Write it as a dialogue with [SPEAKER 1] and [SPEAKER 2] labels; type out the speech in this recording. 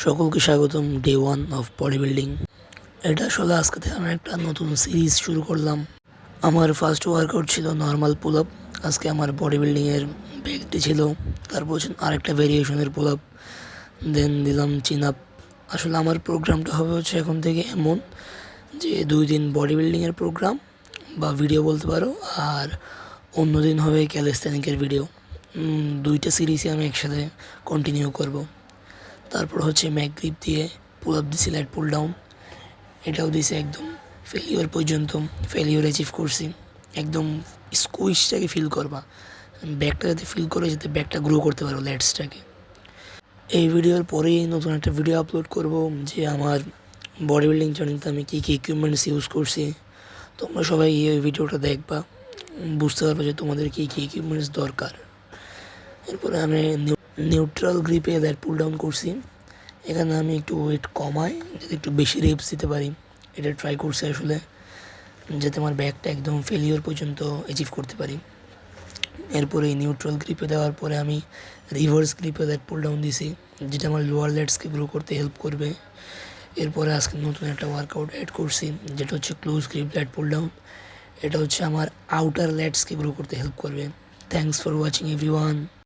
[SPEAKER 1] সকলকে স্বাগতম day 1 of body building. এটা আসলে আজকে থেকে আমি একটা নতুন সিরিজ শুরু করলাম। আমার ফার্স্ট ওয়ার্কআউট ছিল নর্মাল পুল আপ। আজকে আমার বডি বিল্ডিংয়ের ব্যাগটি ছিল, তারপর আরেকটা ভেরিয়েশনের পুল আপ, দেন দিলাম চিন আপ। আসলে আমার প্রোগ্রামটা হবে হচ্ছে এখন থেকে এমন যে 2 দিন বডি বিল্ডিংয়ের প্রোগ্রাম বা ভিডিও বলতে পারো, আর অন্য দিন হবে ক্যালিস্থেনিকের ভিডিও। দুইটা সিরিজই আমি একসাথে কন্টিনিউ করব। তারপর হচ্ছে ম্যাক গ্রিপ দিয়ে পুল আপ দিছি, লাইট পুল ডাউন, এটাও দিছি একদম ফেলিওর পর্যন্ত। ফেলিওর অ্যাচিভ করছি, একদম স্কুইশটাকে ফিল করবা, ব্যাকটা যাতে ফিল করে যাতে ব্যাকটা গ্রো করতে পারো ল্যাটসটাকে। এই ভিডিওর পরেই নতুন একটা ভিডিও আপলোড করব যে আমার বডি বিল্ডিং জার্নিতে আমি কী কী ইকুইপমেন্টস ইউজ করছি। তোমরা সবাই এই ভিডিওটা দেখবা, বুঝতে পারবে যে তোমাদের কী কী ইকুইপমেন্টস দরকার। এরপরে আমি নিউট্রাল গ্রিপে ল্যাট পুল ডাউন করছি। এখানে আমি একটু ওয়েট কমাই যাতে একটু বেশি রেপস দিতে পারি, এটা ট্রাই করছি আসলে, যাতে আমার ব্যাকটা একদম ফেলিওর পর্যন্ত অ্যাচিভ করতে পারি। এরপরে নিউট্রাল গ্রিপে দেওয়ার পরে আমি রিভার্স গ্রিপে ল্যাট পুল ডাউন দিছি, যেটা আমার লোয়ার ল্যাটসকে গ্রো করতে হেল্প করবে। এরপরে আজকে নতুন একটা ওয়ার্কআউট অ্যাড করছি, যেটা হচ্ছে close grip lat pull down. এটা হচ্ছে আমার আউটার ল্যাটসকে গ্রো করতে হেল্প করবে। Thanks for watching everyone.